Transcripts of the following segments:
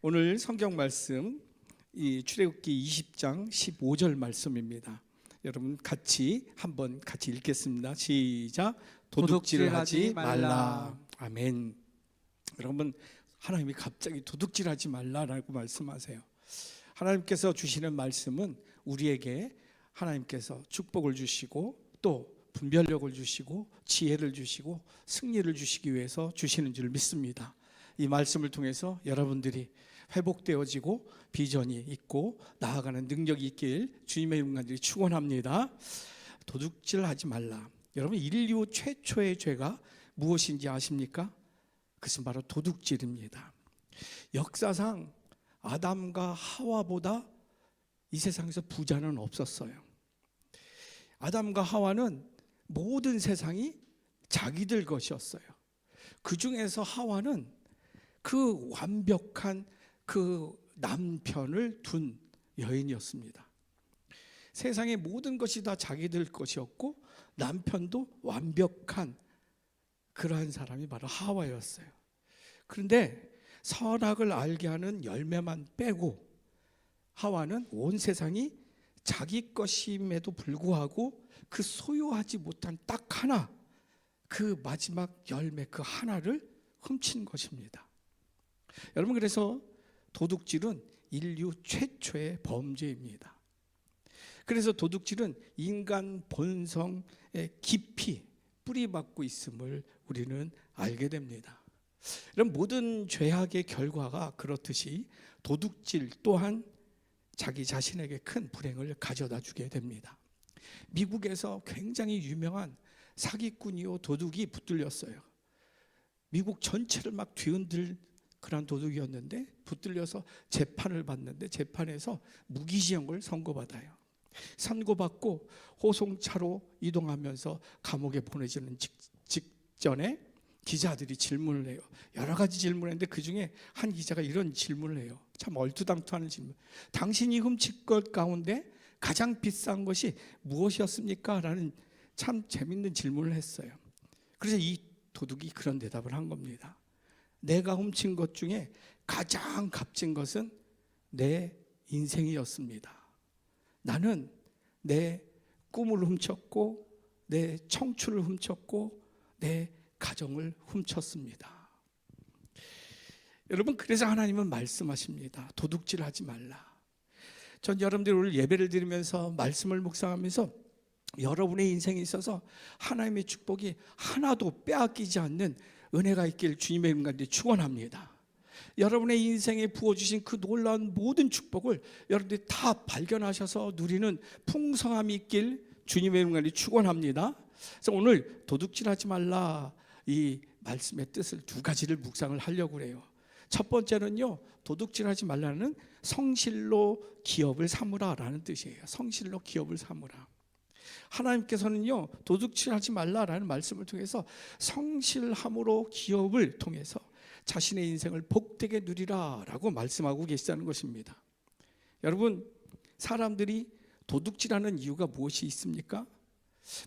오늘 성경 말씀 출애굽기 20장 15절 말씀입니다. 여러분 같이 읽겠습니다. 시작. 도둑질하지 말라. 아멘. 여러분, 하나님이 갑자기 도둑질하지 말라라고 말씀하세요. 하나님께서 주시는 말씀은 우리에게 하나님께서 축복을 주시고 또 분별력을 주시고 지혜를 주시고 승리를 주시기 위해서 주시는 줄 믿습니다. 이 말씀을 통해서 여러분들이 회복되어지고 비전이 있고 나아가는 능력이 있길 주님의 이름으로 축원합니다. 도둑질하지 말라. 여러분, 인류 최초의 죄가 무엇인지 아십니까? 그것은 바로 도둑질입니다. 역사상 아담과 하와보다 이 세상에서 부자는 없었어요. 아담과 하와는 모든 세상이 자기들 것이었어요. 그 중에서 하와는 그 완벽한 그 남편을 둔 여인이었습니다. 세상의 모든 것이 다 자기들 것이었고 남편도 완벽한 그러한 사람이 바로 하와였어요. 그런데 선악을 알게 하는 열매만 빼고 하와는 온 세상이 자기 것임에도 불구하고 그 소유하지 못한 딱 하나, 그 마지막 열매 그 하나를 훔친 것입니다. 여러분, 그래서 도둑질은 인류 최초의 범죄입니다. 그래서 도둑질은 인간 본성에 깊이 뿌리박고 있음을 우리는 알게 됩니다. 이런 모든 죄악의 결과가 그렇듯이 도둑질 또한 자기 자신에게 큰 불행을 가져다 주게 됩니다. 미국에서 굉장히 유명한 사기꾼이요 도둑이 붙들렸어요. 미국 전체를 막 뒤흔들 그런 도둑이었는데 붙들려서 재판을 받는데 재판에서 무기징역을 선고받아요. 선고받고 호송차로 이동하면서 감옥에 보내지는 직전에 기자들이 질문을 해요. 여러 가지 질문을 했는데 그중에 한 기자가 이런 질문을 해요. 참 얼토당토하는 질문. 당신이 훔친 것 가운데 가장 비싼 것이 무엇이었습니까? 라는 참 재밌는 질문을 했어요. 그래서 이 도둑이 그런 대답을 한 겁니다. 내가 훔친 것 중에 가장 값진 것은 내 인생이었습니다. 나는 내 꿈을 훔쳤고 내 청춘을 훔쳤고 내 가정을 훔쳤습니다. 여러분, 그래서 하나님은 말씀하십니다. 도둑질하지 말라. 전 여러분들이 오늘 예배를 드리면서 말씀을 묵상하면서 여러분의 인생에 있어서 하나님의 축복이 하나도 빼앗기지 않는 은혜가 있길 주님의 이름 가운데 축원합니다. 여러분의 인생에 부어주신 그 놀라운 모든 축복을 여러분들이 다 발견하셔서 누리는 풍성함이 있길 주님의 이름 가운데 축원합니다. 그래서 오늘 도둑질하지 말라 이 말씀의 뜻을 두 가지를 묵상을 하려고 해요. 첫 번째는요, 도둑질하지 말라는 성실로 기업을 삼으라라는 뜻이에요. 성실로 기업을 삼으라. 하나님께서는요, 도둑질하지 말라라는 말씀을 통해서 성실함으로 기업을 통해서 자신의 인생을 복되게 누리라라고 말씀하고 계시다는 것입니다. 여러분, 사람들이 도둑질하는 이유가 무엇이 있습니까?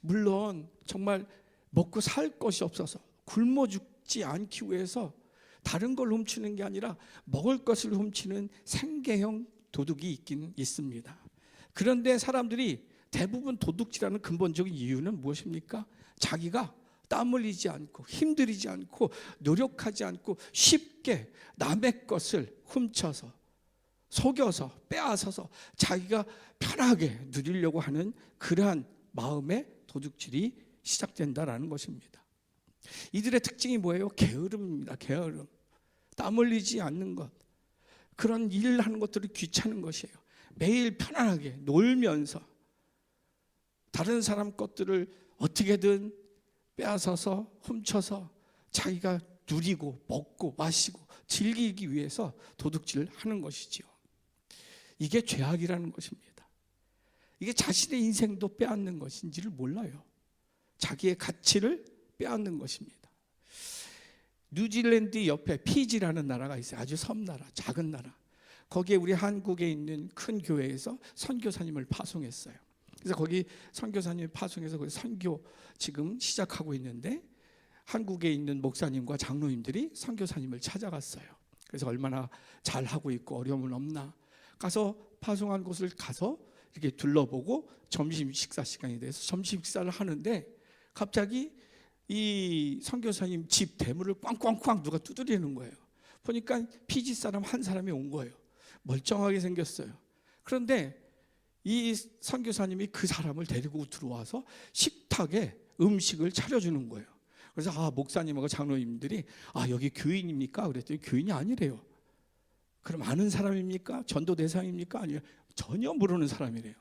물론 정말 먹고 살 것이 없어서 굶어 죽지 않기 위해서 다른 걸 훔치는 게 아니라 먹을 것을 훔치는 생계형 도둑이 있긴 있습니다. 그런데 사람들이 대부분 도둑질하는 근본적인 이유는 무엇입니까? 자기가 땀 흘리지 않고 힘들이지 않고 노력하지 않고 쉽게 남의 것을 훔쳐서 속여서 빼앗아서 자기가 편하게 누리려고 하는 그러한 마음의 도둑질이 시작된다라는 것입니다. 이들의 특징이 뭐예요? 게으름입니다. 게으름. 땀 흘리지 않는 것, 그런 일을 하는 것들이 귀찮은 것이에요. 매일 편안하게 놀면서 다른 사람 것들을 어떻게든 빼앗아서 훔쳐서 자기가 누리고 먹고 마시고 즐기기 위해서 도둑질을 하는 것이지요. 이게 죄악이라는 것입니다. 이게 자신의 인생도 빼앗는 것인지를 몰라요. 자기의 가치를 빼앗는 것입니다. 뉴질랜드 옆에 피지라는 나라가 있어요. 아주 섬나라, 작은 나라. 거기에 우리 한국에 있는 큰 교회에서 선교사님을 파송했어요. 그래서 거기 선교사님을 파송해서 거기 선교 지금 시작하고 있는데 한국에 있는 목사님과 장로님들이 선교사님을 찾아갔어요. 그래서 얼마나 잘하고 있고 어려움은 없나. 가서 파송한 곳을 가서 이렇게 둘러보고 점심 식사 시간이 돼서 점심 식사를 하는데 갑자기 이 선교사님 집 대문을 꽝꽝꽝 누가 두드리는 거예요. 보니까 피지 사람 한 사람이 온 거예요. 멀쩡하게 생겼어요. 그런데 이 선교사님이 그 사람을 데리고 들어와서 식탁에 음식을 차려주는 거예요. 그래서 목사님하고 장로님들이 여기 교인입니까? 그랬더니 교인이 아니래요. 그럼 아는 사람입니까? 전도 대상입니까? 아니요, 전혀 모르는 사람이래요.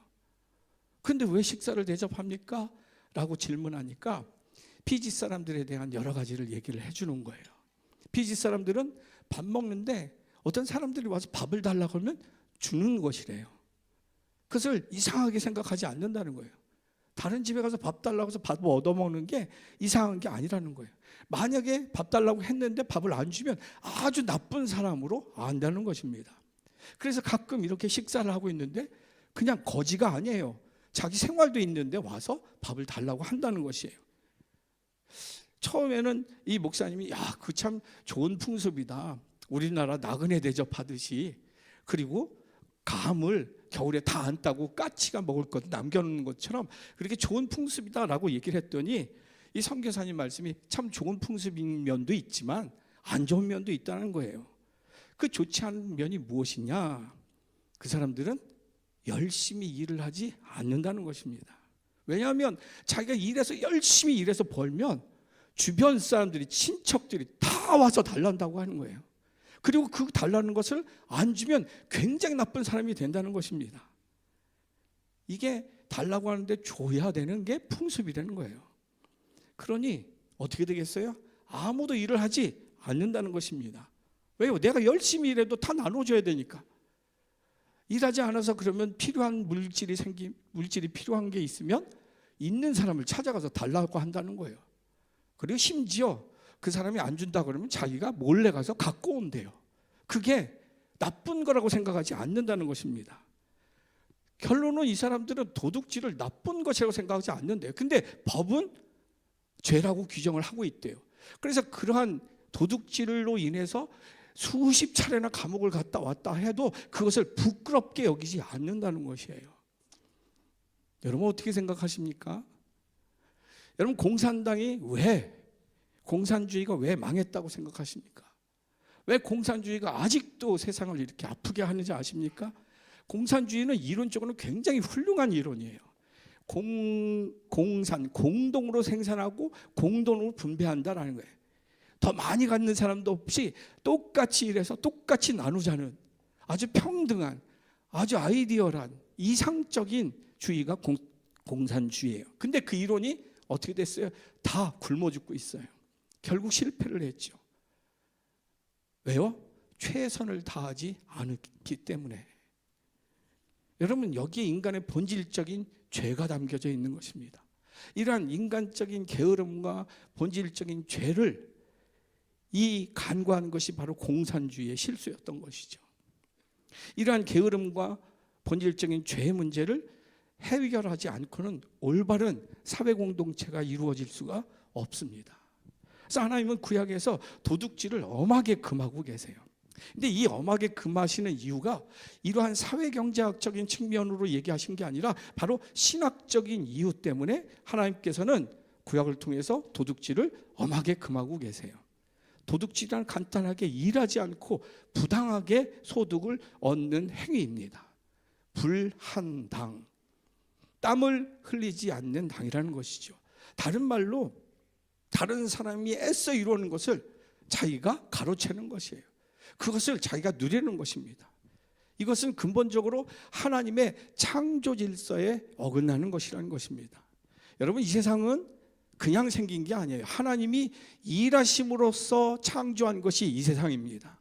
근데 왜 식사를 대접합니까? 라고 질문하니까 피지 사람들에 대한 여러 가지를 얘기를 해주는 거예요. 피지 사람들은 밥 먹는데 어떤 사람들이 와서 밥을 달라고 하면 주는 것이래요. 그것을 이상하게 생각하지 않는다는 거예요. 다른 집에 가서 밥 달라고 해서 밥을 얻어먹는 게 이상한 게 아니라는 거예요. 만약에 밥 달라고 했는데 밥을 안 주면 아주 나쁜 사람으로 안다는 것입니다. 그래서 가끔 이렇게 식사를 하고 있는데 그냥 거지가 아니에요. 자기 생활도 있는데 와서 밥을 달라고 한다는 것이에요. 처음에는 이 목사님이 그 참 좋은 풍습이다. 우리나라 나그네 대접하듯이, 그리고 감을 겨울에 다 안 따고 까치가 먹을 것 남겨놓는 것처럼 그렇게 좋은 풍습이다라고 얘기를 했더니 이 선교사님 말씀이 참 좋은 풍습인 면도 있지만 안 좋은 면도 있다는 거예요. 그 좋지 않은 면이 무엇이냐? 그 사람들은 열심히 일을 하지 않는다는 것입니다. 왜냐하면 자기가 일해서 열심히 일해서 벌면 주변 사람들이, 친척들이 다 와서 달란다고 하는 거예요. 그리고 그 달라는 것을 안 주면 굉장히 나쁜 사람이 된다는 것입니다. 이게 달라고 하는데 줘야 되는 게 풍습이라는 거예요. 그러니 어떻게 되겠어요? 아무도 일을 하지 않는다는 것입니다. 왜요? 내가 열심히 일해도 다 나눠줘야 되니까. 일하지 않아서 그러면 필요한 물질이 필요한 게 있으면 있는 사람을 찾아가서 달라고 한다는 거예요. 그리고 심지어 그 사람이 안 준다 그러면 자기가 몰래 가서 갖고 온대요. 그게 나쁜 거라고 생각하지 않는다는 것입니다. 결론은 이 사람들은 도둑질을 나쁜 것이라고 생각하지 않는데요. 근데 법은 죄라고 규정을 하고 있대요. 그래서 그러한 도둑질로 인해서 수십 차례나 감옥을 갔다 왔다 해도 그것을 부끄럽게 여기지 않는다는 것이에요. 여러분 어떻게 생각하십니까? 여러분 공산주의가 왜 망했다고 생각하십니까? 왜 공산주의가 아직도 세상을 이렇게 아프게 하는지 아십니까? 공산주의는 이론적으로는 굉장히 훌륭한 이론이에요. 공동으로 생산하고 공동으로 분배한다라는 거예요. 더 많이 갖는 사람도 없이 똑같이 일해서 똑같이 나누자는 아주 평등한, 아주 아이디어란 이상적인 주의가 공산주의예요. 근데 그 이론이 어떻게 됐어요? 다 굶어 죽고 있어요. 결국 실패를 했죠. 왜요? 최선을 다하지 않았기 때문에. 여러분 여기에 인간의 본질적인 죄가 담겨져 있는 것입니다. 이러한 인간적인 게으름과 본질적인 죄를 간과한 것이 바로 공산주의의 실수였던 것이죠. 이러한 게으름과 본질적인 죄의 문제를 해결하지 않고는 올바른 사회 공동체가 이루어질 수가 없습니다. 그래서 하나님은 구약에서 도둑질을 엄하게 금하고 계세요. 근데 이 엄하게 금하시는 이유가 이러한 사회경제학적인 측면으로 얘기하신 게 아니라 바로 신학적인 이유 때문에 하나님께서는 구약을 통해서 도둑질을 엄하게 금하고 계세요. 도둑질은 간단하게 일하지 않고 부당하게 소득을 얻는 행위입니다. 불한당, 땀을 흘리지 않는 당이라는 것이죠. 다른 말로 다른 사람이 애써 이루는 것을 자기가 가로채는 것이에요. 그것을 자기가 누리는 것입니다. 이것은 근본적으로 하나님의 창조 질서에 어긋나는 것이라는 것입니다. 여러분 이 세상은 그냥 생긴 게 아니에요. 하나님이 일하심으로써 창조한 것이 이 세상입니다.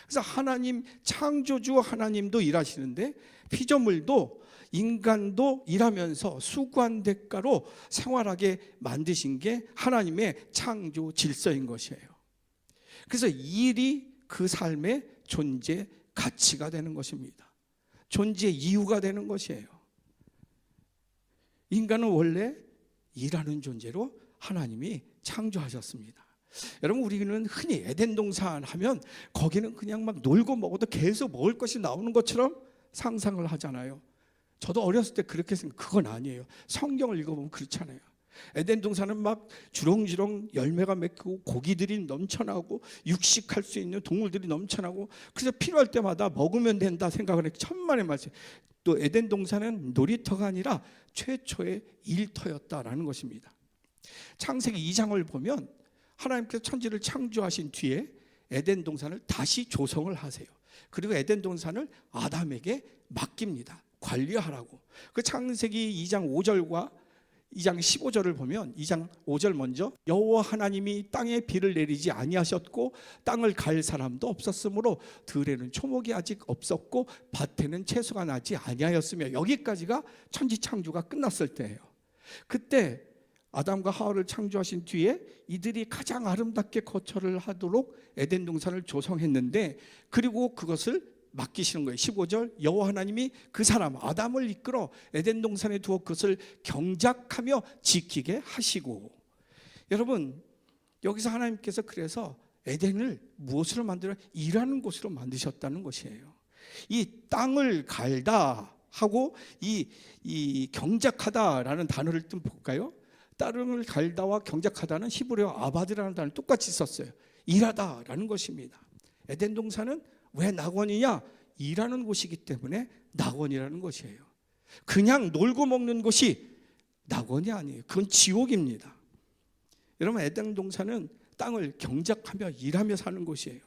그래서 하나님 창조주 하나님도 일하시는데 피조물도 인간도 일하면서 수고한 대가로 생활하게 만드신 게 하나님의 창조 질서인 것이에요. 그래서 일이 그 삶의 존재 가치가 되는 것입니다. 존재 이유가 되는 것이에요. 인간은 원래 일하는 존재로 하나님이 창조하셨습니다. 여러분, 우리는 흔히 에덴 동산 하면 거기는 그냥 막 놀고 먹어도 계속 먹을 것이 나오는 것처럼 상상을 하잖아요. 저도 어렸을 때 그렇게 생각. 그건 아니에요. 성경을 읽어보면 그렇잖아요. 에덴 동산은 막 주렁주렁 열매가 맺히고 고기들이 넘쳐나고 육식할 수 있는 동물들이 넘쳐나고, 그래서 필요할 때마다 먹으면 된다 생각을 했고, 천만의 말씀. 또 에덴 동산은 놀이터가 아니라 최초의 일터였다라는 것입니다. 창세기 2장을 보면 하나님께서 천지를 창조하신 뒤에 에덴 동산을 다시 조성을 하세요. 그리고 에덴 동산을 아담에게 맡깁니다. 관리하라고. 그 창세기 2장 5절과 2장 15절을 보면, 2장 5절 먼저, 여호와 하나님이 땅에 비를 내리지 아니하셨고 땅을 갈 사람도 없었으므로 들에는 초목이 아직 없었고 밭에는 채소가 나지 아니하였으며, 여기까지가 천지 창조가 끝났을 때예요. 그때 아담과 하와를 창조하신 뒤에 이들이 가장 아름답게 거처를 하도록 에덴 동산을 조성했는데, 그리고 그것을 맡기시는 거예요. 15절, 여호와 하나님이 그 사람 아담을 이끌어 에덴 동산에 두어 그것을 경작하며 지키게 하시고. 여러분, 여기서 하나님께서 그래서 에덴을 무엇으로 만들어? 일하는 곳으로 만드셨다는 것이에요. 이 땅을 갈다 하고 이 경작하다라는 단어를 좀 볼까요? 땅을 갈다와 경작하다는 히브리어 아바드라는 단어를 똑같이 썼어요. 일하다라는 것입니다. 에덴 동산은 왜 낙원이냐? 일하는 곳이기 때문에 낙원이라는 것이에요. 그냥 놀고 먹는 곳이 낙원이 아니에요. 그건 지옥입니다. 여러분, 에덴 동산은 땅을 경작하며 일하며 사는 곳이에요.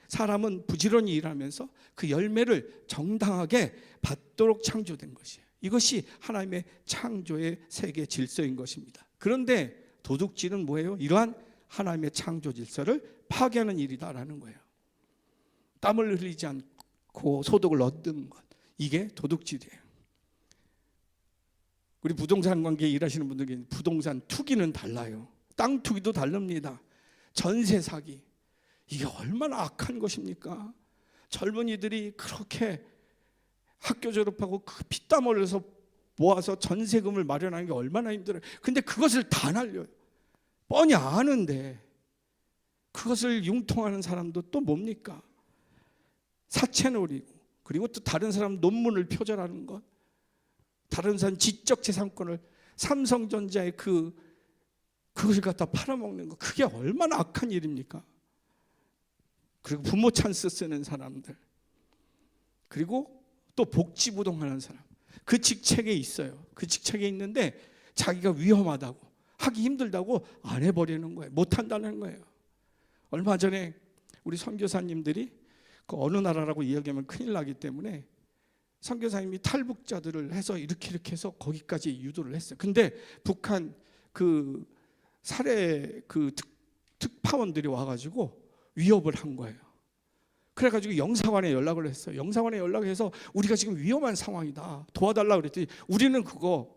사람은 부지런히 일하면서 그 열매를 정당하게 받도록 창조된 것이에요. 이것이 하나님의 창조의 세계 질서인 것입니다. 그런데 도둑질은 뭐예요? 이러한 하나님의 창조 질서를 파괴하는 일이다라는 거예요. 땀을 흘리지 않고 소득을 얻는 것, 이게 도둑질이에요. 우리 부동산 관계에 일하시는 분들에게 부동산 투기는 달라요. 땅 투기도 다릅니다. 전세 사기, 이게 얼마나 악한 것입니까? 젊은이들이 그렇게 학교 졸업하고 그 피땀 흘려서 모아서 전세금을 마련하는 게 얼마나 힘들어요. 근데 그것을 다 날려요. 뻔히 아는데 그것을 융통하는 사람도 또 뭡니까? 사채놀이고, 그리고 또 다른 사람 논문을 표절하는 것, 다른 사람 지적 재산권을, 삼성전자의 그것을 갖다 팔아먹는 것, 그게 얼마나 악한 일입니까? 그리고 부모 찬스 쓰는 사람들, 그리고 또 복지부동하는 사람, 그 직책에 있어요. 그 직책에 있는데 자기가 위험하다고, 하기 힘들다고 안 해버리는 거예요. 못한다는 거예요. 얼마 전에 우리 선교사님들이 그 어느 나라라고 이야기하면 큰일 나기 때문에 선교사님이 탈북자들을 해서 이렇게 해서 거기까지 유도를 했어요. 근데 북한 그 살해 그 특파원들이 와가지고 위협을 한 거예요. 그래가지고 영사관에 연락을 했어요. 영사관에 연락해서 우리가 지금 위험한 상황이다, 도와달라고 그랬더니 우리는 그거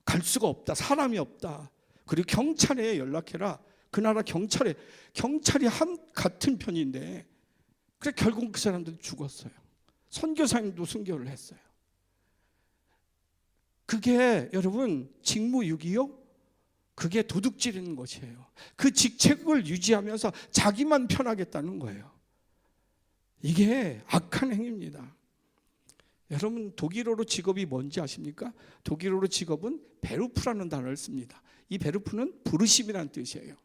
갈 수가 없다, 사람이 없다. 그리고 경찰에 연락해라. 그 나라 경찰이 같은 편인데, 그래 결국 그 사람들 죽었어요. 선교사님도 순교를 했어요. 그게 여러분 직무유기요? 그게 도둑질인 것이에요. 그 직책을 유지하면서 자기만 편하겠다는 거예요. 이게 악한 행위입니다. 여러분, 독일어로 직업이 뭔지 아십니까? 독일어로 직업은 베루프라는 단어를 씁니다. 이 베루프는 부르심이라는 뜻이에요.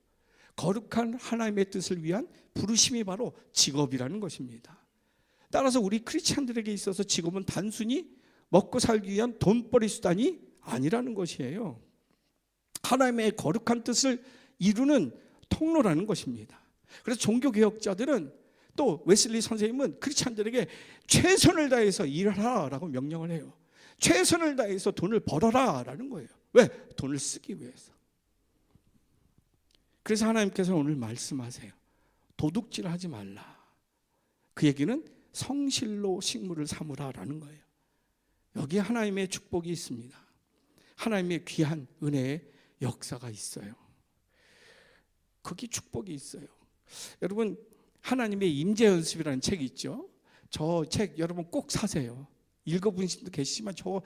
거룩한 하나님의 뜻을 위한 부르심이 바로 직업이라는 것입니다. 따라서 우리 크리스찬들에게 있어서 직업은 단순히 먹고 살기 위한 돈벌이 수단이 아니라는 것이에요. 하나님의 거룩한 뜻을 이루는 통로라는 것입니다. 그래서 종교개혁자들은, 또 웨슬리 선생님은 크리스찬들에게 최선을 다해서 일하라라고 명령을 해요. 최선을 다해서 돈을 벌어라라는 거예요. 왜? 돈을 쓰기 위해서. 그래서 하나님께서 오늘 말씀하세요. 도둑질하지 말라. 그 얘기는 성실로 식물을 삼으라라는 거예요. 여기에 하나님의 축복이 있습니다. 하나님의 귀한 은혜의 역사가 있어요. 거기 축복이 있어요. 여러분, 하나님의 임재 연습이라는 책이 있죠. 저 책 여러분 꼭 사세요. 읽어본 분도 계시지만 저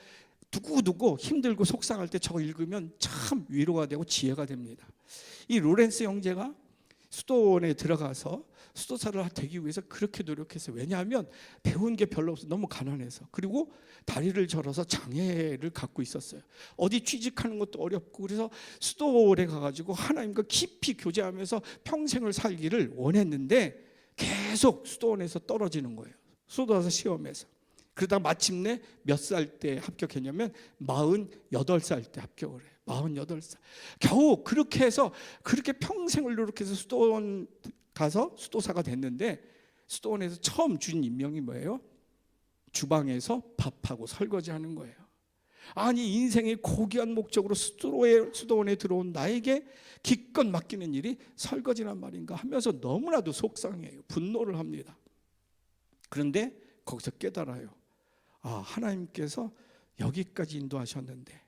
두고두고 힘들고 속상할 때 저거 읽으면 참 위로가 되고 지혜가 됩니다. 이 로렌스 형제가 수도원에 들어가서 수도사를 되기 위해서 그렇게 노력했어요. 왜냐하면 배운 게 별로 없어, 너무 가난해서. 그리고 다리를 절어서 장애를 갖고 있었어요. 어디 취직하는 것도 어렵고. 그래서 수도원에 가가지고 하나님과 깊이 교제하면서 평생을 살기를 원했는데 계속 수도원에서 떨어지는 거예요. 수도사 시험에서. 그러다 마침내 몇 살 때 합격했냐면 48살 때 합격을 해요. 48살. 겨우 그렇게 해서 그렇게 평생을 노력해서 수도원 가서 수도사가 됐는데, 수도원에서 처음 준 임명이 뭐예요? 주방에서 밥하고 설거지하는 거예요. 아니, 인생의 고귀한 목적으로 수도원에 들어온 나에게 기껏 맡기는 일이 설거지란 말인가 하면서 너무나도 속상해요. 분노를 합니다. 그런데 거기서 깨달아요. 하나님께서 여기까지 인도하셨는데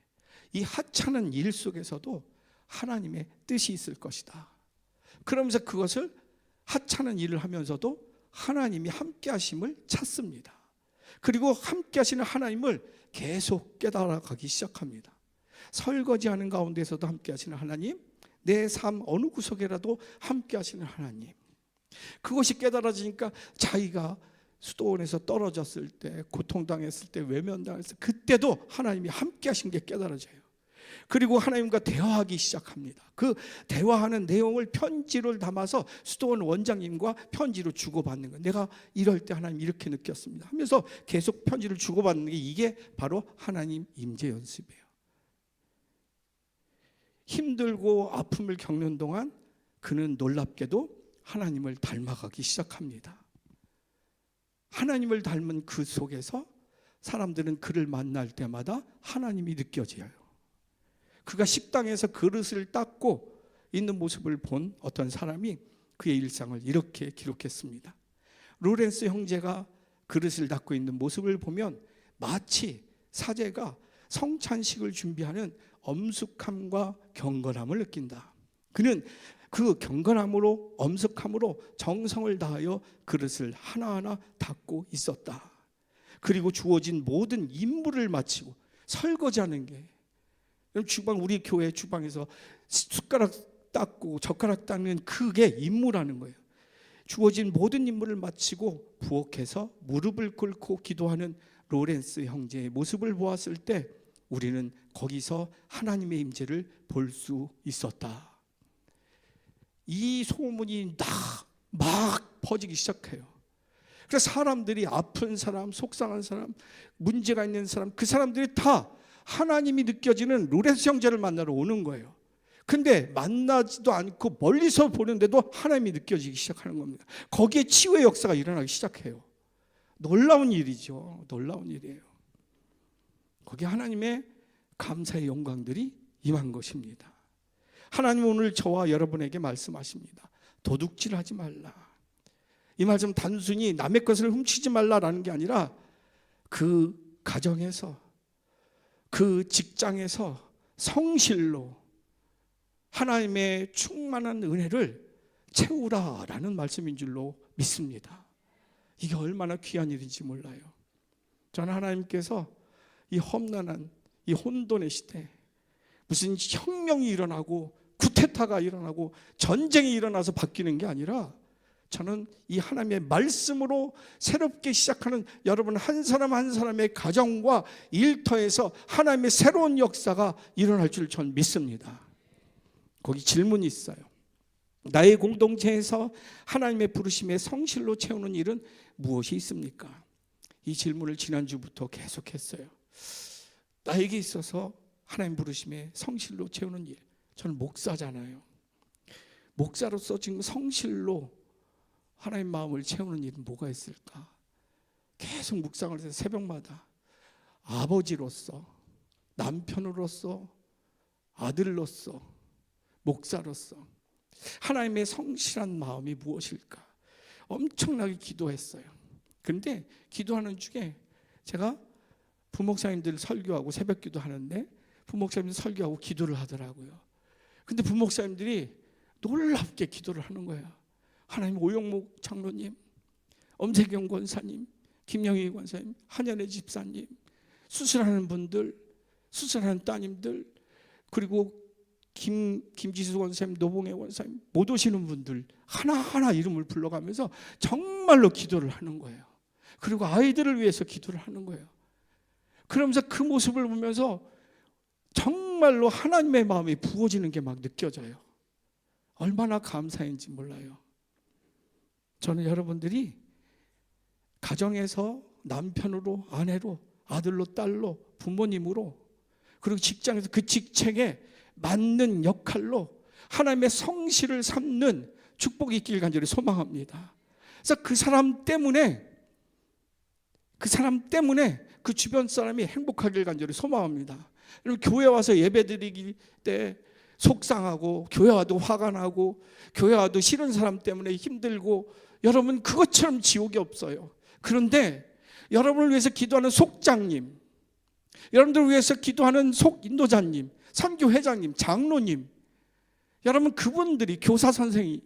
이 하찮은 일 속에서도 하나님의 뜻이 있을 것이다. 그러면서 그것을 하찮은 일을 하면서도 하나님이 함께 하심을 찾습니다. 그리고 함께 하시는 하나님을 계속 깨달아가기 시작합니다. 설거지하는 가운데서도 함께 하시는 하나님, 내 삶 어느 구석에라도 함께 하시는 하나님. 그것이 깨달아지니까 자기가 수도원에서 떨어졌을 때, 고통당했을 때, 외면당했을 때, 그때도 하나님이 함께 하신 게 깨달아져요. 그리고 하나님과 대화하기 시작합니다. 그 대화하는 내용을 편지를 담아서 수도원 원장님과 편지로 주고받는 거예요. 내가 이럴 때 하나님 이렇게 느꼈습니다 하면서 계속 편지를 주고받는 게, 이게 바로 하나님 임재 연습이에요. 힘들고 아픔을 겪는 동안 그는 놀랍게도 하나님을 닮아가기 시작합니다. 하나님을 닮은 그 속에서 사람들은 그를 만날 때마다 하나님이 느껴져요. 그가 식당에서 그릇을 닦고 있는 모습을 본 어떤 사람이 그의 일상을 이렇게 기록했습니다. 로렌스 형제가 그릇을 닦고 있는 모습을 보면 마치 사제가 성찬식을 준비하는 엄숙함과 경건함을 느낀다. 그는 그 경건함으로, 엄숙함으로 정성을 다하여 그릇을 하나하나 닦고 있었다. 그리고 주어진 모든 임무를 마치고 설거지하는 게, 주방, 우리 교회 주방에서 숟가락 닦고 젓가락 닦는 그게 임무라는 거예요. 주어진 모든 임무를 마치고 부엌에서 무릎을 꿇고 기도하는 로렌스 형제의 모습을 보았을 때 우리는 거기서 하나님의 임재를 볼 수 있었다. 이 소문이 막 퍼지기 시작해요. 그래서 사람들이, 아픈 사람, 속상한 사람, 문제가 있는 사람, 그 사람들이 다 하나님이 느껴지는 로렌스 형제를 만나러 오는 거예요. 근데 만나지도 않고 멀리서 보는데도 하나님이 느껴지기 시작하는 겁니다. 거기에 치유의 역사가 일어나기 시작해요. 놀라운 일이죠. 놀라운 일이에요. 거기에 하나님의 감사의 영광들이 임한 것입니다. 하나님은 오늘 저와 여러분에게 말씀하십니다. 도둑질하지 말라. 이 말씀 단순히 남의 것을 훔치지 말라라는 게 아니라 그 가정에서, 그 직장에서 성실로 하나님의 충만한 은혜를 채우라라는 말씀인 줄로 믿습니다. 이게 얼마나 귀한 일인지 몰라요. 저는 하나님께서 이 험난한 이 혼돈의 시대, 무슨 혁명이 일어나고 쿠데타가 일어나고 전쟁이 일어나서 바뀌는 게 아니라, 저는 이 하나님의 말씀으로 새롭게 시작하는 여러분 한 사람 한 사람의 가정과 일터에서 하나님의 새로운 역사가 일어날 줄 전 믿습니다. 거기 질문이 있어요. 나의 공동체에서 하나님의 부르심에 성실로 채우는 일은 무엇이 있습니까? 이 질문을 지난주부터 계속했어요. 나에게 있어서 하나님 부르심에 성실로 채우는 일, 저는 목사잖아요. 목사로서 지금 성실로 하나님 마음을 채우는 일은 뭐가 있을까? 계속 묵상을 해서 새벽마다 아버지로서, 남편으로서, 아들로서, 목사로서 하나님의 성실한 마음이 무엇일까? 엄청나게 기도했어요. 그런데 기도하는 중에 제가 부목사님들 설교하고 새벽 기도하는데 부목사님들 설교하고 기도를 하더라고요. 근데 부목사님들이 놀랍게 기도를 하는 거예요. 하나님, 오영목 장로님, 엄세경 권사님, 김영희 권사님, 한연애 집사님, 수술하는 분들, 수술하는 따님들, 그리고 김지수 원사님, 노봉혜 원사님 못 오시는 분들 하나하나 이름을 불러가면서 정말로 기도를 하는 거예요. 그리고 아이들을 위해서 기도를 하는 거예요. 그러면서 그 모습을 보면서 정말로 하나님의 마음이 부어지는 게 막 느껴져요. 얼마나 감사인지 몰라요. 저는 여러분들이 가정에서 남편으로, 아내로, 아들로, 딸로, 부모님으로, 그리고 직장에서 그 직책에 맞는 역할로 하나님의 성실을 삼는 축복이 있길 간절히 소망합니다. 그래서 그 사람 때문에 그 주변 사람이 행복하길 간절히 소망합니다. 여러분, 교회 와서 예배드리기 때 속상하고, 교회 와도 화가 나고, 교회 와도 싫은 사람 때문에 힘들고, 여러분 그것처럼 지옥이 없어요. 그런데 여러분을 위해서 기도하는 속장님, 여러분들을 위해서 기도하는 속인도자님, 선교회장님, 장로님, 여러분 그분들이, 교사 선생이,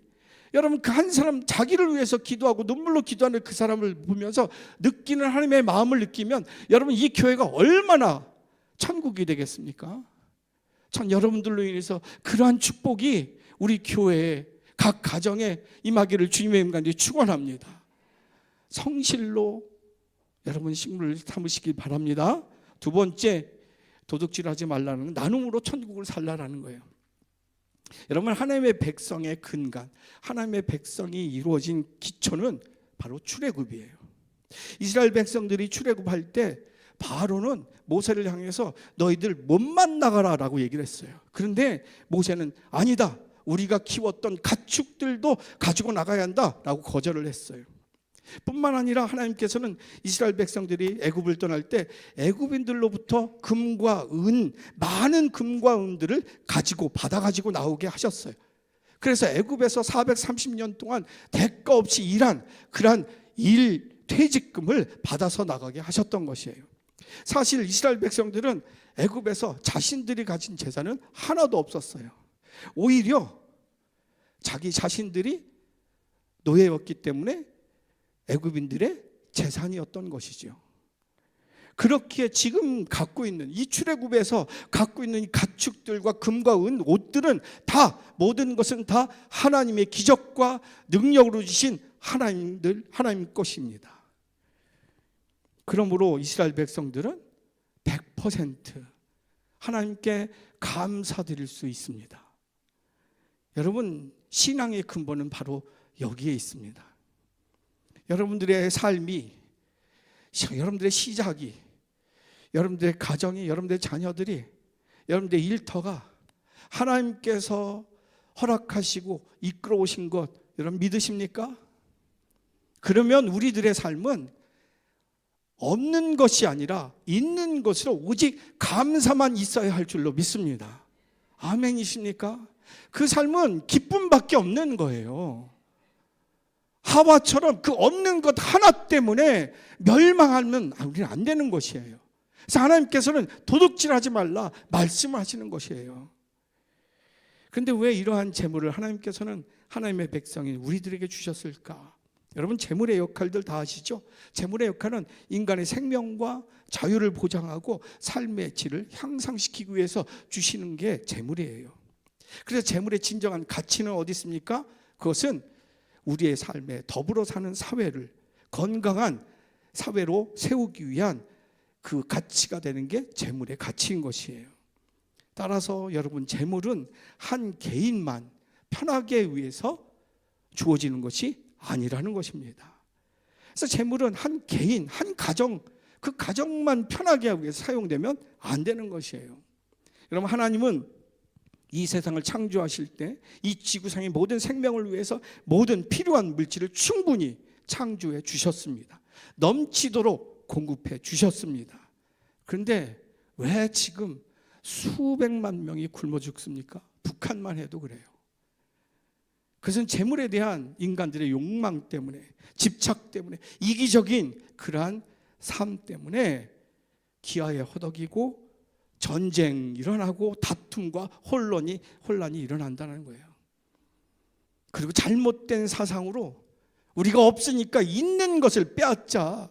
여러분 그 한 사람 자기를 위해서 기도하고 눈물로 기도하는 그 사람을 보면서 느끼는 하나님의 마음을 느끼면 여러분 이 교회가 얼마나 천국이 되겠습니까? 전 여러분들로 인해서 그러한 축복이 우리 교회에, 각 가정에 임하기를 주님의 이름 간절히 축원합니다. 성실로 여러분 식물을 삼으시길 바랍니다. 두 번째, 도둑질하지 말라는 건 나눔으로 천국을 살라라는 거예요. 여러분, 하나님의 백성의 근간, 하나님의 백성이 이루어진 기초는 바로 출애굽이에요. 이스라엘 백성들이 출애굽할 때 바로는 모세를 향해서 너희들 몸만 나가라라고 얘기를 했어요. 그런데 모세는 아니다, 우리가 키웠던 가축들도 가지고 나가야 한다라고 거절을 했어요. 뿐만 아니라 하나님께서는 이스라엘 백성들이 애굽을 떠날 때 애굽인들로부터 금과 은, 많은 금과 은들을 받아가지고 나오게 하셨어요. 그래서 애굽에서 430년 동안 대가 없이 일한 그러한 퇴직금을 받아서 나가게 하셨던 것이에요. 사실 이스라엘 백성들은 애굽에서 자신들이 가진 재산은 하나도 없었어요. 오히려 자기 자신들이 노예였기 때문에 애굽인들의 재산이었던 것이죠. 그렇기에 지금 갖고 있는 이 출애굽에서 갖고 있는 이 가축들과 금과 은, 옷들은 다, 모든 것은 다 하나님의 기적과 능력으로 주신 하나님 것입니다. 그러므로 이스라엘 백성들은 100% 하나님께 감사드릴 수 있습니다. 여러분, 신앙의 근본은 바로 여기에 있습니다. 여러분들의 삶이, 여러분들의 시작이, 여러분들의 가정이, 여러분들의 자녀들이, 여러분들의 일터가 하나님께서 허락하시고 이끌어 오신 것 여러분 믿으십니까? 그러면 우리들의 삶은 없는 것이 아니라 있는 것으로 오직 감사만 있어야 할 줄로 믿습니다. 아멘이십니까? 그 삶은 기쁨밖에 없는 거예요. 하와처럼 그 없는 것 하나 때문에 멸망하면 우리는 안 되는 것이에요. 그래서 하나님께서는 도둑질하지 말라 말씀을 하시는 것이에요. 그런데 왜 이러한 재물을 하나님께서는 하나님의 백성인 우리들에게 주셨을까? 여러분, 재물의 역할들 다 아시죠? 재물의 역할은 인간의 생명과 자유를 보장하고 삶의 질을 향상시키기 위해서 주시는 게 재물이에요. 그래서 재물의 진정한 가치는 어디 있습니까? 그것은 우리의 삶에 더불어 사는 사회를 건강한 사회로 세우기 위한 그 가치가 되는 게 재물의 가치인 것이에요. 따라서 여러분, 재물은 한 개인만 편하게 위해서 주어지는 것이 아니라는 것입니다. 그래서 재물은 한 개인, 한 가정, 그 가정만 편하게 하기 위해서 사용되면 안 되는 것이에요. 여러분, 하나님은 이 세상을 창조하실 때 이 지구상의 모든 생명을 위해서 모든 필요한 물질을 충분히 창조해 주셨습니다. 넘치도록 공급해 주셨습니다. 그런데 왜 지금 수백만 명이 굶어 죽습니까? 북한만 해도 그래요. 그것은 재물에 대한 인간들의 욕망 때문에, 집착 때문에, 이기적인 그러한 삶 때문에 기아에 허덕이고 전쟁 일어나고 다툼과 혼란이 일어난다는 거예요. 그리고 잘못된 사상으로 우리가 없으니까 있는 것을 빼앗자.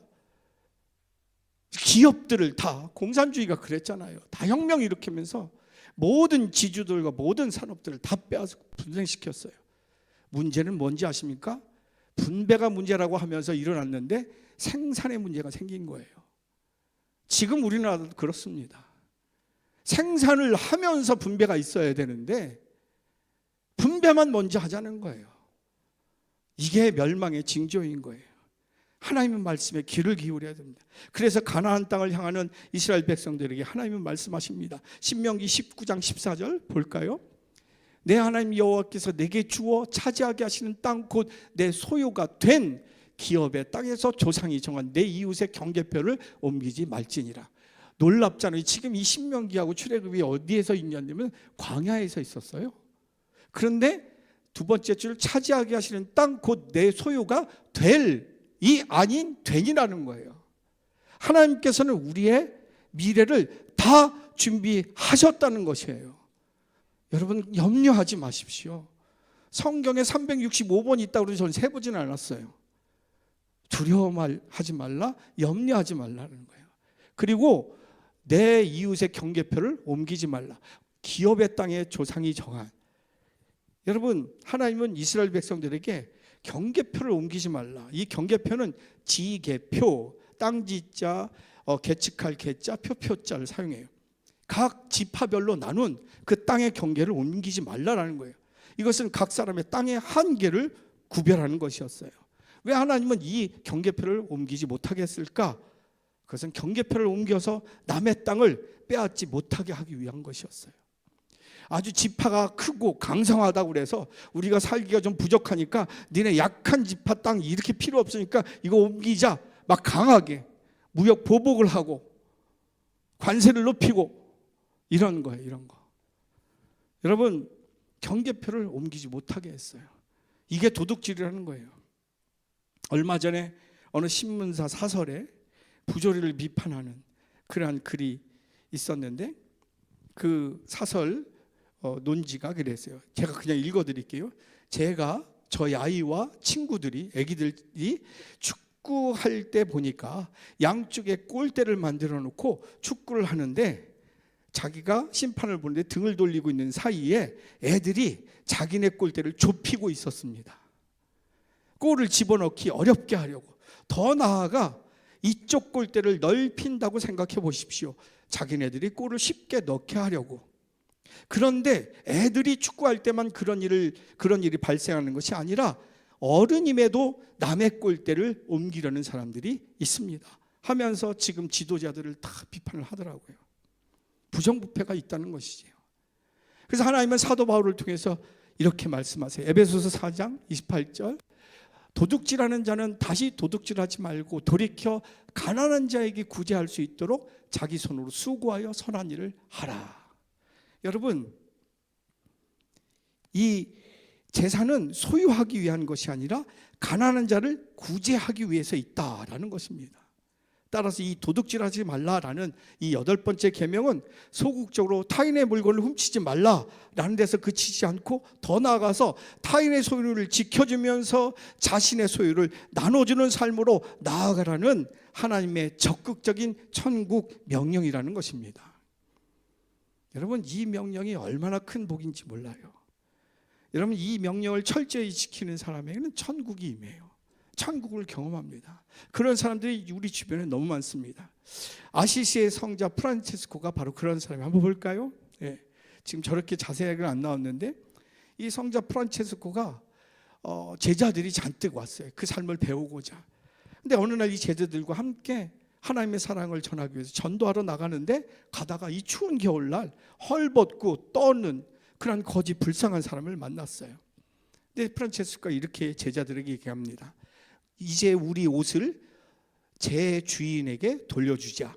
기업들을 다, 공산주의가 그랬잖아요. 다 혁명 일으키면서 모든 지주들과 모든 산업들을 다 빼앗아 분생시켰어요. 문제는 뭔지 아십니까? 분배가 문제라고 하면서 일어났는데 생산의 문제가 생긴 거예요. 지금 우리나라도 그렇습니다. 생산을 하면서 분배가 있어야 되는데 분배만 먼저 하자는 거예요. 이게 멸망의 징조인 거예요. 하나님의 말씀에 귀를 기울여야 됩니다. 그래서 가나안 땅을 향하는 이스라엘 백성들에게 하나님은 말씀하십니다. 신명기 19장 14절 볼까요? 내 하나님 여호와께서 내게 주어 차지하게 하시는 땅 곧 내 소유가 된 기업의 땅에서 조상이 정한 내 이웃의 경계표를 옮기지 말지니라. 놀랍잖아요. 지금 이 신명기하고 출애굽이 어디에서 있냐면 광야에서 있었어요. 그런데 두 번째 줄 차지하게 하시는 땅 곧 내 소유가 될이 아닌 된이라는 거예요. 하나님께서는 우리의 미래를 다 준비하셨다는 것이에요. 여러분 염려하지 마십시오. 성경에 365번 있다고 해서 저는 세보지는 않았어요. 두려워하지 말라, 염려하지 말라는 거예요. 그리고 내 이웃의 경계표를 옮기지 말라. 기업의 땅에 조상이 정한. 여러분 하나님은 이스라엘 백성들에게 경계표를 옮기지 말라. 이 경계표는 지계표, 땅지자, 계측할 계자, 표표자를 사용해요. 각 지파별로 나눈 그 땅의 경계를 옮기지 말라라는 거예요. 이것은 각 사람의 땅의 한계를 구별하는 것이었어요. 왜 하나님은 이 경계표를 옮기지 못하게 했을까? 그것은 경계표를 옮겨서 남의 땅을 빼앗지 못하게 하기 위한 것이었어요. 아주 지파가 크고 강성하다고 그래서 우리가 살기가 좀 부족하니까 니네 약한 지파 땅 이렇게 필요 없으니까 이거 옮기자, 막 강하게 무역 보복을 하고 관세를 높이고 이런 거예요. 이런 거. 여러분 경계표를 옮기지 못하게 했어요. 이게 도둑질이라는 거예요. 얼마 전에 어느 신문사 사설에 부조리를 비판하는 그러한 글이 있었는데 그 사설 논지가 그랬어요. 제가 그냥 읽어드릴게요. 제가 저희 아이와 친구들이 애기들이 축구할 때 보니까 양쪽에 골대를 만들어 놓고 축구를 하는데 자기가 심판을 보는데 등을 돌리고 있는 사이에 애들이 자기네 골대를 좁히고 있었습니다. 골을 집어넣기 어렵게 하려고. 더 나아가 이쪽 골대를 넓힌다고 생각해 보십시오. 자기네들이 골을 쉽게 넣게 하려고. 그런데 애들이 축구할 때만 그런 일이 발생하는 것이 아니라 어른임에도 남의 골대를 옮기려는 사람들이 있습니다. 하면서 지금 지도자들을 다 비판을 하더라고요. 부정부패가 있다는 것이지요. 그래서 하나님은 사도 바울을 통해서 이렇게 말씀하세요. 에베소서 4장 28절 도둑질하는 자는 다시 도둑질하지 말고 돌이켜 가난한 자에게 구제할 수 있도록 자기 손으로 수고하여 선한 일을 하라. 여러분 이 재산은 소유하기 위한 것이 아니라 가난한 자를 구제하기 위해서 있다라는 것입니다. 따라서 이 도둑질하지 말라라는 이 8번째 계명은 소극적으로 타인의 물건을 훔치지 말라라는 데서 그치지 않고 더 나아가서 타인의 소유를 지켜주면서 자신의 소유를 나눠주는 삶으로 나아가라는 하나님의 적극적인 천국 명령이라는 것입니다. 여러분 이 명령이 얼마나 큰 복인지 몰라요. 여러분 이 명령을 철저히 지키는 사람에게는 천국이 임해요. 천국을 경험합니다. 그런 사람들이 우리 주변에 너무 많습니다. 아시시의 성자 프란체스코가 바로 그런 사람이에요. 한번 볼까요? 네. 지금 저렇게 자세하게 안 나왔는데 이 성자 프란체스코가 제자들이 잔뜩 왔어요. 그 삶을 배우고자. 근데 어느 날 이 제자들과 함께 하나님의 사랑을 전하기 위해서 전도하러 나가는데 가다가 이 추운 겨울날 헐벗고 떠는 그런 거지 불쌍한 사람을 만났어요. 근데 프란체스코가 이렇게 제자들에게 얘기합니다. 이제 우리 옷을 제 주인에게 돌려주자.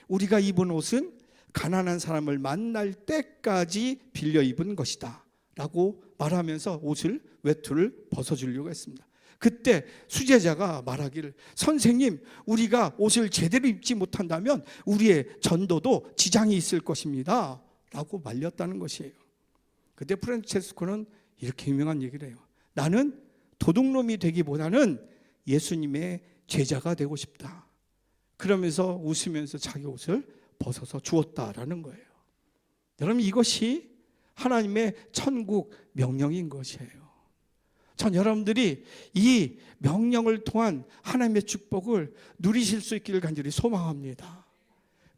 우리가 입은 옷은 가난한 사람을 만날 때까지 빌려 입은 것이다 라고 말하면서 옷을 외투를 벗어주려고 했습니다. 그때 수제자가 말하기를 선생님 우리가 옷을 제대로 입지 못한다면 우리의 전도도 지장이 있을 것입니다 라고 말렸다는 것이에요. 그때 프란체스코는 이렇게 유명한 얘기를 해요. 나는 도둑놈이 되기보다는 예수님의 제자가 되고 싶다. 그러면서 웃으면서 자기 옷을 벗어서 주었다라는 거예요. 여러분, 이것이 하나님의 천국 명령인 것이에요. 전 여러분들이 이 명령을 통한 하나님의 축복을 누리실 수 있기를 간절히 소망합니다.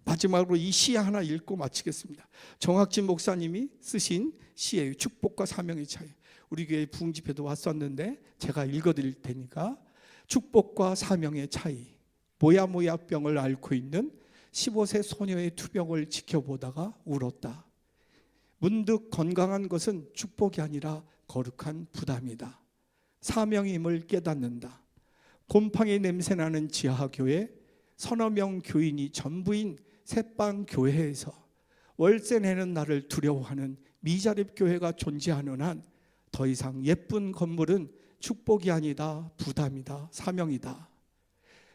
마지막으로 이 시 하나 읽고 마치겠습니다. 정학진 목사님이 쓰신 시예요. 축복과 사명의 차이. 우리 교회 부흥집회도 왔었는데 제가 읽어드릴 테니까. 축복과 사명의 차이. 모야모야병을 앓고 있는 15세 소녀의 투병을 지켜보다가 울었다. 문득 건강한 것은 축복이 아니라 거룩한 부담이다. 사명임을 깨닫는다. 곰팡이 냄새나는 지하교회, 서너 명 교인이 전부인 새빵 교회에서 월세 내는 나를 두려워하는 미자립 교회가 존재하는 한 더 이상 예쁜 건물은 축복이 아니다, 부담이다, 사명이다.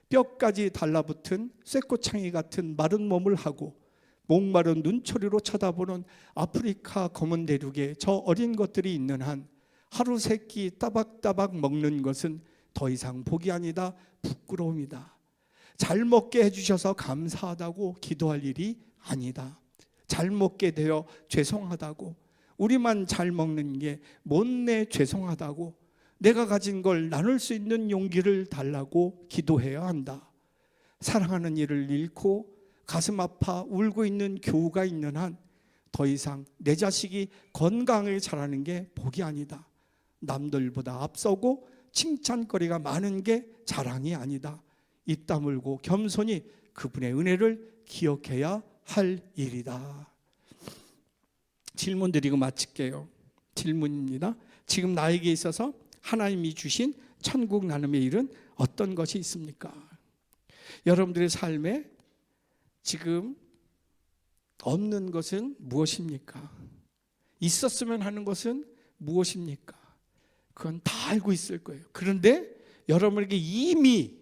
뼈까지 달라붙은 쇠꼬창이 같은 마른 몸을 하고 목마른 눈초리로 쳐다보는 아프리카 검은 대륙에 저 어린 것들이 있는 한 하루 세 끼 따박따박 먹는 것은 더 이상 복이 아니다, 부끄러움이다. 잘 먹게 해주셔서 감사하다고 기도할 일이 아니다. 잘 먹게 되어 죄송하다고, 우리만 잘 먹는 게 못내 죄송하다고, 내가 가진 걸 나눌 수 있는 용기를 달라고 기도해야 한다. 사랑하는 이를 잃고 가슴 아파 울고 있는 교우가 있는 한 더 이상 내 자식이 건강하게 자라는 게 복이 아니다. 남들보다 앞서고 칭찬거리가 많은 게 자랑이 아니다. 입 다물고 겸손히 그분의 은혜를 기억해야 할 일이다. 질문 드리고 마칠게요. 질문입니다. 지금 나에게 있어서 하나님이 주신 천국 나눔의 일은 어떤 것이 있습니까? 여러분들의 삶에 지금 없는 것은 무엇입니까? 있었으면 하는 것은 무엇입니까? 그건 다 알고 있을 거예요. 그런데 여러분에게 이미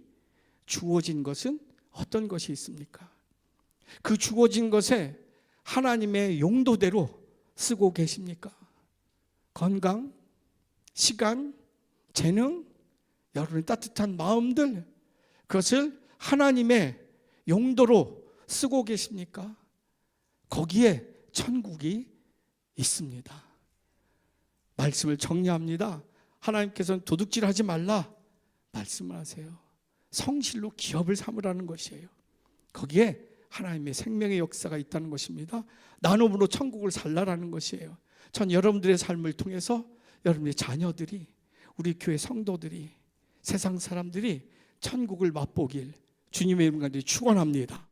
주어진 것은 어떤 것이 있습니까? 그 주어진 것에 하나님의 용도대로 쓰고 계십니까? 건강, 시간, 재능, 여러분의 따뜻한 마음들, 그것을 하나님의 용도로 쓰고 계십니까? 거기에 천국이 있습니다. 말씀을 정리합니다. 하나님께서는 도둑질하지 말라 말씀을 하세요. 성실로 기업을 삼으라는 것이에요. 거기에 하나님의 생명의 역사가 있다는 것입니다. 나눔으로 천국을 살라라는 것이에요. 전 여러분들의 삶을 통해서 여러분의 자녀들이, 우리 교회 성도들이, 세상 사람들이 천국을 맛보길 주님의 이름 가운데 축원합니다.